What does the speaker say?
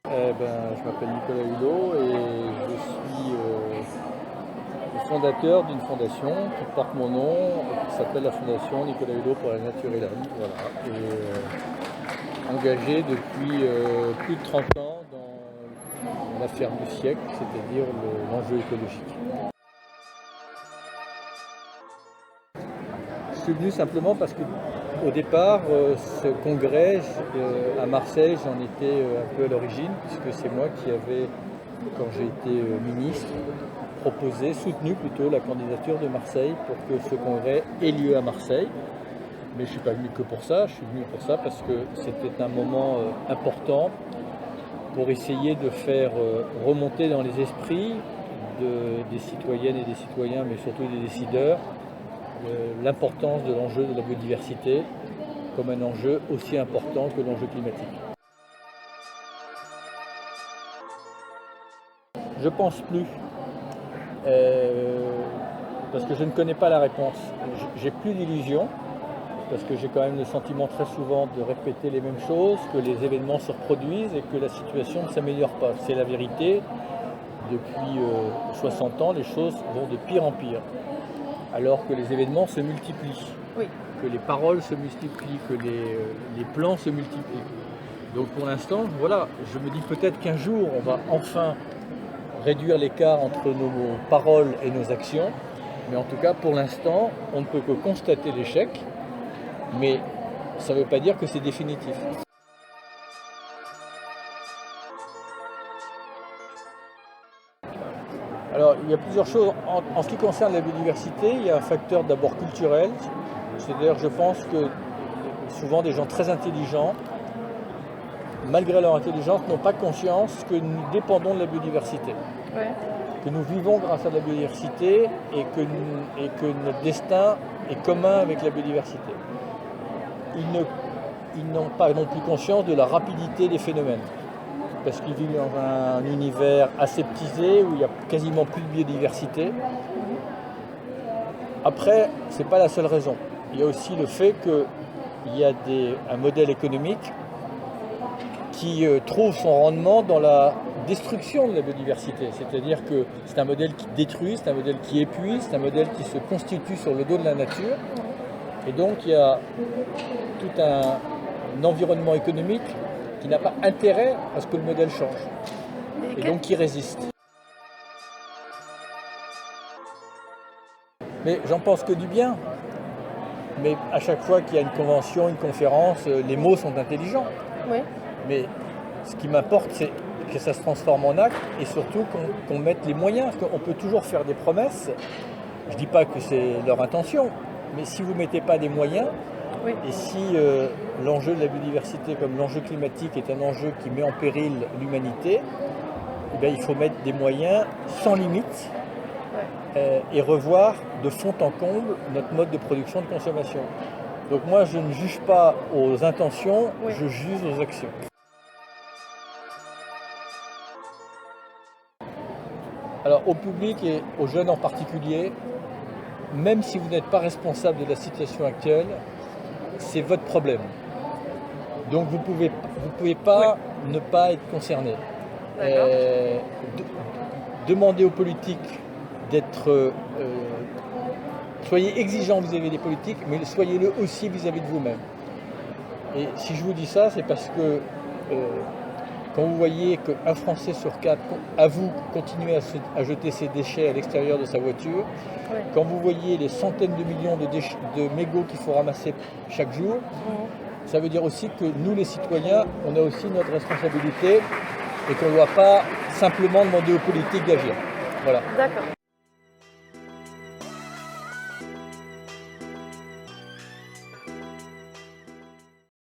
Je m'appelle Nicolas Hulot et je suis le fondateur d'une fondation qui porte mon nom, qui s'appelle la Fondation Nicolas Hulot pour la nature et la vie. Voilà. Et engagé depuis plus de 30 ans dans l'affaire du siècle, c'est-à-dire l'enjeu écologique. Je suis venu simplement parce qu'au départ, ce congrès à Marseille, j'en étais un peu à l'origine, puisque c'est moi qui avais, quand j'ai été ministre, soutenu plutôt la candidature de Marseille pour que ce congrès ait lieu à Marseille. Mais je ne suis pas venu que pour ça, je suis venu pour ça parce que c'était un moment important pour essayer de faire remonter dans les esprits des citoyennes et des citoyens, mais surtout des décideurs, l'importance de l'enjeu de la biodiversité comme un enjeu aussi important que l'enjeu climatique. Je pense plus, parce que je ne connais pas la réponse. J'ai plus d'illusions, parce que j'ai quand même le sentiment très souvent de répéter les mêmes choses, que les événements se reproduisent et que la situation ne s'améliore pas. C'est la vérité. Depuis 60 ans, les choses vont de pire en pire, alors que les événements se multiplient, oui, que les paroles se multiplient, que les plans se multiplient. Donc pour l'instant, voilà, je me dis peut-être qu'un jour, on va enfin réduire l'écart entre nos paroles et nos actions, mais en tout cas, pour l'instant, on ne peut que constater l'échec, mais ça ne veut pas dire que c'est définitif. Alors, il y a plusieurs choses. En ce qui concerne la biodiversité, il y a un facteur d'abord culturel. C'est-à-dire, je pense que souvent des gens très intelligents, malgré leur intelligence, n'ont pas conscience que nous dépendons de la biodiversité. Ouais. Que nous vivons grâce à la biodiversité et que notre destin est commun avec la biodiversité. Ils n'ont pas non plus conscience de la rapidité des phénomènes, parce qu'ils vivent dans un univers aseptisé où il n'y a quasiment plus de biodiversité. Après, ce n'est pas la seule raison. Il y a aussi le fait qu'il y a un modèle économique qui trouve son rendement dans la destruction de la biodiversité. C'est-à-dire que c'est un modèle qui détruit, c'est un modèle qui épuise, c'est un modèle qui se constitue sur le dos de la nature. Et donc il y a tout un environnement économique qui n'a pas intérêt à ce que le modèle change, et donc qui résiste. Mais j'en pense que du bien. Mais à chaque fois qu'il y a une convention, une conférence, les mots sont intelligents. Oui. Mais ce qui m'importe, c'est que ça se transforme en acte et surtout qu'on mette les moyens. Parce qu'on peut toujours faire des promesses. Je ne dis pas que c'est leur intention, mais si vous ne mettez pas des moyens, oui, et si l'enjeu de la biodiversité comme l'enjeu climatique est un enjeu qui met en péril l'humanité, eh bien, il faut mettre des moyens sans limite, ouais, et revoir de fond en comble notre mode de production de consommation. Donc moi, je ne juge pas aux intentions, oui, je juge aux actions. Alors au public et aux jeunes en particulier, même si vous n'êtes pas responsable de la situation actuelle, c'est votre problème. Donc vous pouvez pas, oui, ne pas être concerné. Demandez aux politiques d'être... soyez exigeants vis-à-vis des politiques, mais soyez-le aussi vis-à-vis de vous-même. Et si je vous dis ça, c'est parce que quand vous voyez qu'un Français sur 4 avoue continuer à jeter ses déchets à l'extérieur de sa voiture, ouais, quand vous voyez les centaines de millions de mégots qu'il faut ramasser chaque jour, ça veut dire aussi que nous, les citoyens, on a aussi notre responsabilité et qu'on ne doit pas simplement demander aux politiques d'agir. Voilà. D'accord.